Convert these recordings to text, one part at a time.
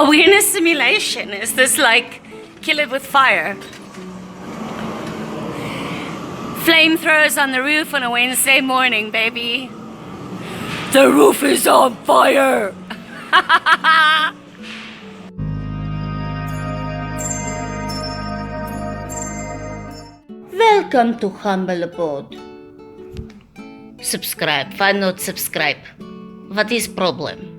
Are we in a simulation? Is this like kill it with fire? Flamethrowers on the roof on a Wednesday morning, baby. The roof is on fire! Welcome to Humble Abode. Subscribe. Why not subscribe? What is problem?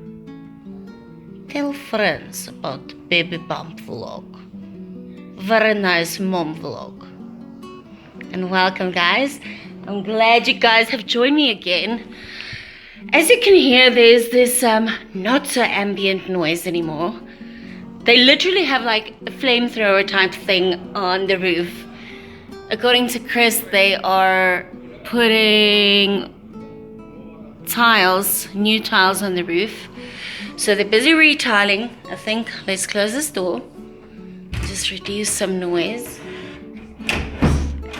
Tell friends about baby bump vlog. Very nice mom vlog. And welcome, guys. I'm glad you guys have joined me again. As you can hear, there's this not so ambient noise anymore. They literally have like a flamethrower type thing on the roof. According to Chris, they are putting new tiles on the roof. So they're busy retiling. I think let's close this door. Just reduce some noise.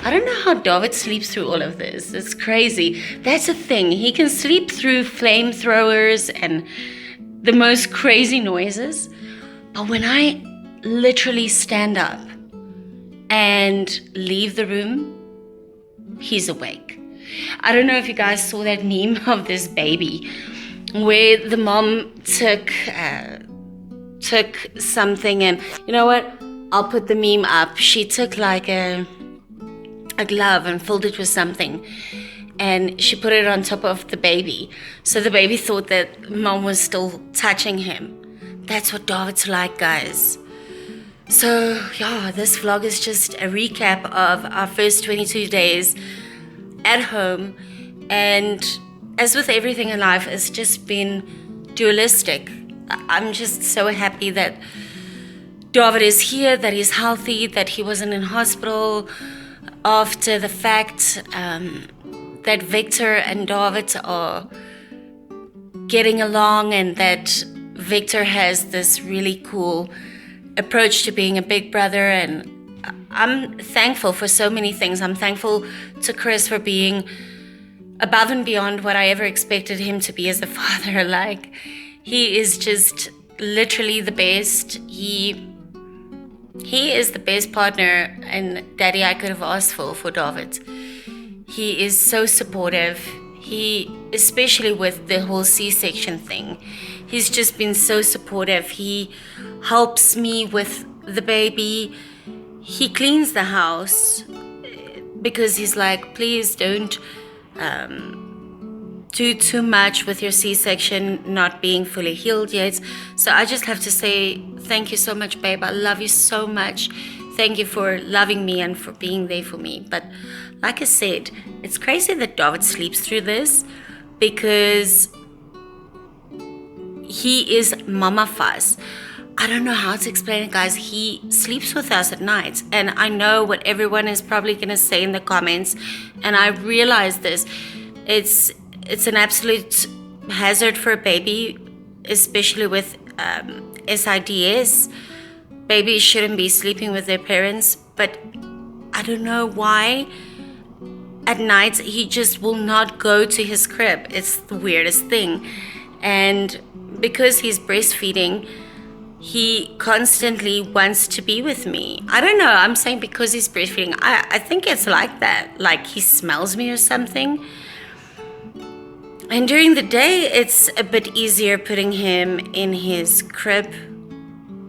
I don't know how David sleeps through all of this. It's crazy. That's the thing. He can sleep through flamethrowers and the most crazy noises. But when I literally stand up and leave the room, he's awake. I don't know if you guys saw that meme of this baby where the mom took something, and you know what? I'll put the meme up. She took like a glove and filled it with something, and she put it on top of the baby. So the baby thought that mom was still touching him. That's what David's like, guys. So yeah, this vlog is just a recap of our first 22 days at home, and as with everything in life, it's just been dualistic. I'm just so happy that David is here, that he's healthy, that he wasn't in hospital after the fact, that Victor and David are getting along, and that Victor has this really cool approach to being a big brother. And I'm thankful for so many things. I'm thankful to Chris for being above and beyond what I ever expected him to be as a father. Like, he is just literally the best. He is the best partner and daddy I could have asked for David. He is so supportive. Especially with the whole C-section thing, he's just been so supportive. He helps me with the baby. He cleans the house because he's like, please don't do too much with your C-section not being fully healed yet. So I just have to say thank you so much, babe. I love you so much. Thank you for loving me and for being there for me. But like I said, it's crazy that David sleeps through this because he is mama fuss. I don't know how to explain it, guys. He sleeps with us at night. And I know what everyone is probably going to say in the comments. And I realize this. It's an absolute hazard for a baby, especially with SIDS. Babies shouldn't be sleeping with their parents. But I don't know why. At night, he just will not go to his crib. It's the weirdest thing. And because he's breastfeeding, he constantly wants to be with me. I don't know. I'm saying because he's breastfeeding. I think it's like that. Like he smells me or something. And during the day, it's a bit easier putting him in his crib.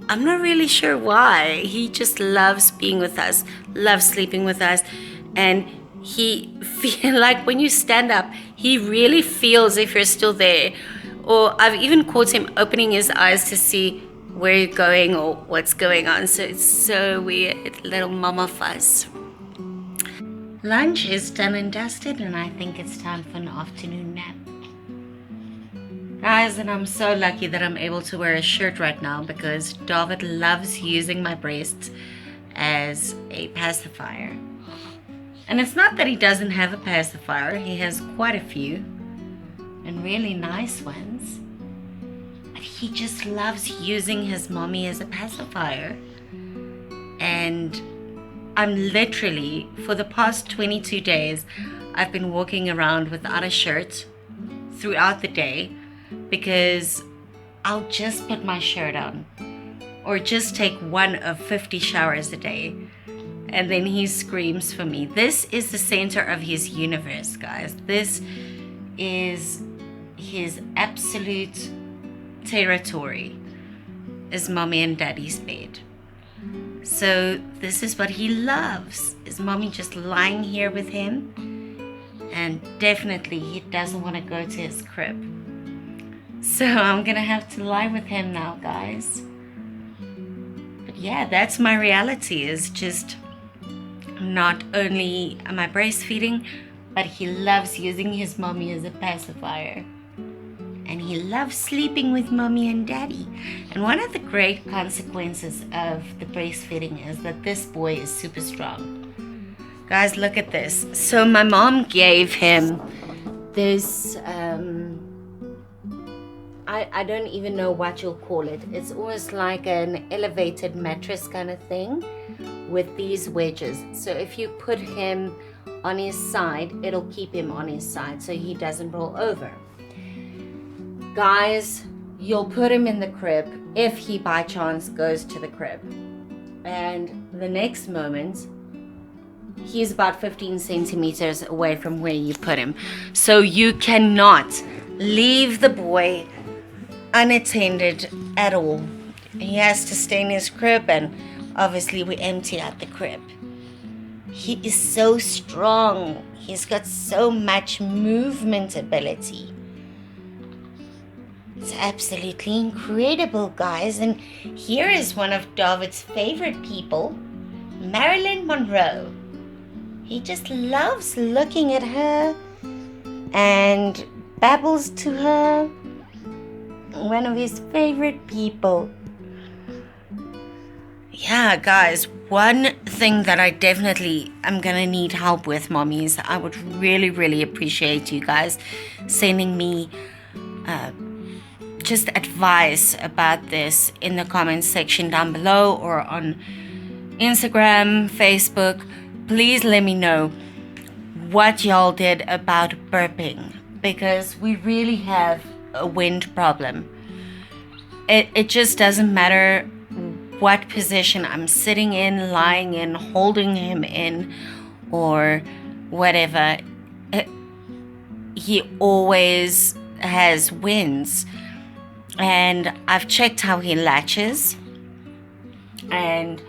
I'm not really sure why. He just loves being with us, loves sleeping with us. And he feel like when you stand up, he really feels if you're still there. Or I've even caught him opening his eyes to see where you're going or what's going on. So it's so weird, little mama fuss. Lunch is done and dusted, and I think it's time for an afternoon nap. Guys, and I'm so lucky that I'm able to wear a shirt right now because David loves using my breasts as a pacifier. And it's not that he doesn't have a pacifier. He has quite a few and really nice ones. But he just loves using his mommy as a pacifier. And I'm literally, for the past 22 days, I've been walking around without a shirt throughout the day because I'll just put my shirt on or just take one of 50 showers a day. And then he screams for me. This is the center of his universe, guys. This is his absolute territory, is mommy and daddy's bed. So this is what he loves, is mommy just lying here with him. And definitely he doesn't want to go to his crib. So I'm gonna have to lie with him now, guys. But yeah, that's my reality, is just not only am I breastfeeding, but he loves using his mommy as a pacifier. And he loves sleeping with mommy and daddy. And one of the great consequences of the breastfeeding is that this boy is super strong. Guys, look at this. So my mom gave him this, I don't even know what you'll call it. It's almost like an elevated mattress kind of thing with these wedges. So if you put him on his side, it'll keep him on his side so he doesn't roll over. Guys, you'll put him in the crib if he by chance goes to the crib. And the next moment, he's about 15 centimeters away from where you put him. So you cannot leave the boy unattended at all. He has to stay in his crib, and obviously we empty out the crib. He is so strong. He's got so much movement ability. It's absolutely incredible, guys. And here is one of David's favorite people, Marilyn Monroe. He just loves looking at her and babbles to her. One of his favorite people. Yeah, guys, one thing that I definitely am going to need help with, mommies, I would really, really appreciate you guys sending me just advice about this in the comments section down below or on Instagram, Facebook. Please let me know what y'all did about burping, because we really have a wind problem. It just doesn't matter what position I'm sitting in, lying in, holding him in, or whatever. He always has winds. And I've checked how he latches, and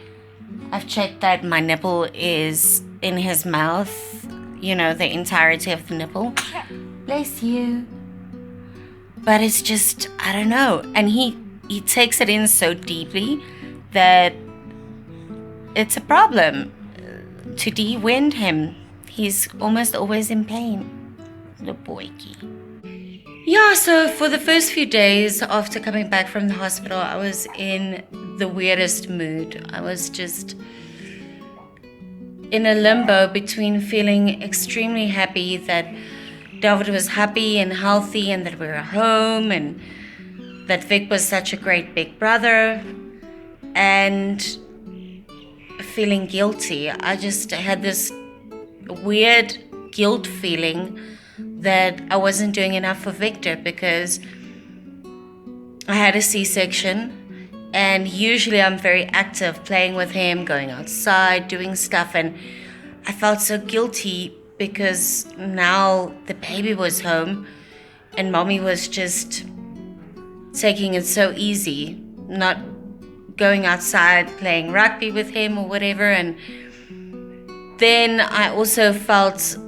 I've checked that my nipple is in his mouth, you know, the entirety of the nipple. Bless you. But it's just, I don't know. And he takes it in so deeply that it's a problem to de-wind him. He's almost always in pain, the boyki. Yeah, so for the first few days after coming back from the hospital, I was in the weirdest mood. I was just in a limbo between feeling extremely happy that David was happy and healthy and that we were home and that Vic was such a great big brother, and feeling guilty. I just had this weird guilt feeling that I wasn't doing enough for Victor, because I had a C-section, and usually I'm very active, playing with him, going outside, doing stuff, and I felt so guilty because now the baby was home and mommy was just taking it so easy, not going outside playing rugby with him or whatever. And then I also felt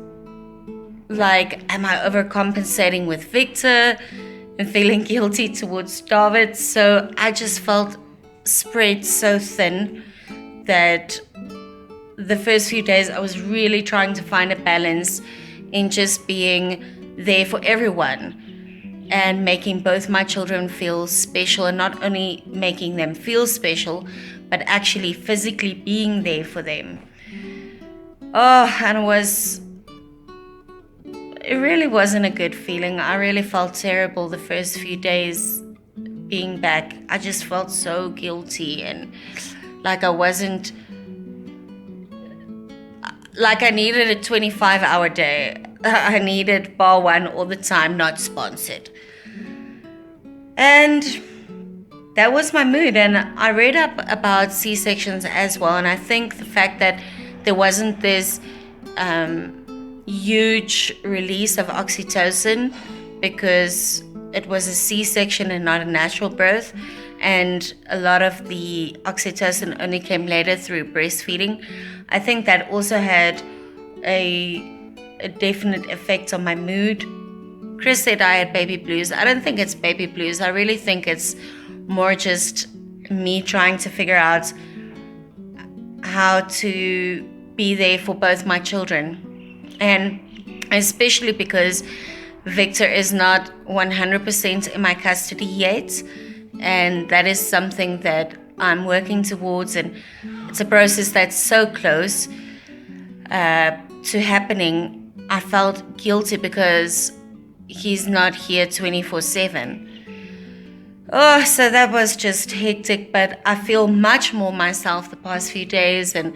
like, am I overcompensating with Victor and feeling guilty towards David? So I just felt spread so thin that the first few days I was really trying to find a balance in just being there for everyone and making both my children feel special, and not only making them feel special, but actually physically being there for them. Oh, and it really wasn't a good feeling. I really felt terrible the first few days being back. I just felt so guilty, and like I wasn't, like I needed a 25-hour day. I needed bar one all the time, not sponsored. And that was my mood. And I read up about C-sections as well, and I think the fact that there wasn't this huge release of oxytocin because it was a C-section and not a natural birth, and a lot of the oxytocin only came later through breastfeeding. I think that also had a definite effect on my mood. Chris said I had baby blues. I don't think it's baby blues. I really think it's more just me trying to figure out how to be there for both my children. And especially because Victor is not 100% in my custody yet. And that is something that I'm working towards. And it's a process that's so close to happening. I felt guilty because he's not here 24/7. Oh, so that was just hectic, but I feel much more myself the past few days, and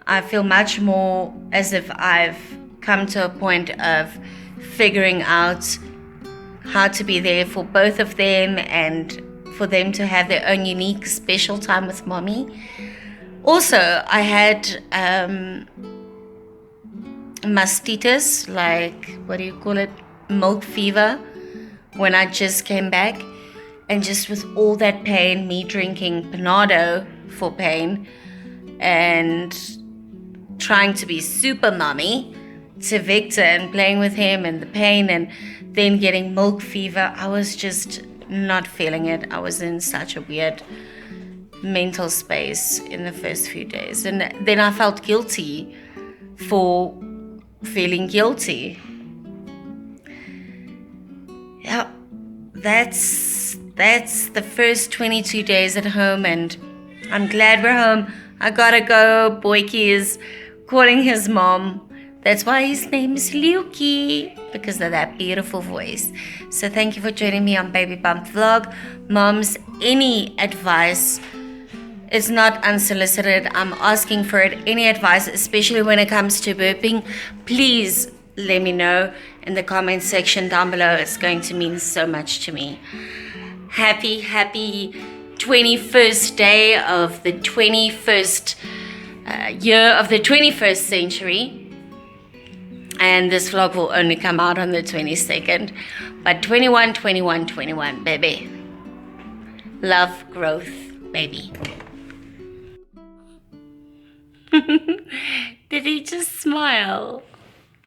I feel much more as if I've come to a point of figuring out how to be there for both of them and for them to have their own unique special time with mommy. Also, I had mastitis, like, what do you call it? Milk fever when I just came back. And just with all that pain, me drinking Panado for pain and trying to be super mommy to Victor and playing with him and the pain and then getting milk fever, I was just not feeling it. I was in such a weird mental space in the first few days. And then I felt guilty for feeling guilty. Yeah, that's the first 22 days at home, and I'm glad we're home. I gotta go. Boyki is calling his mom. That's why his name is Lukey, because of that beautiful voice. So thank you for joining me on Baby Bump Vlog. Moms, any advice, it's not unsolicited. I'm asking for it. Any advice, especially when it comes to burping, please let me know in the comment section down below. It's going to mean so much to me. Happy 21st day of the 21st year of the 21st century. And this vlog will only come out on the 22nd. But 21, baby. Love, growth, baby. Did he just smile?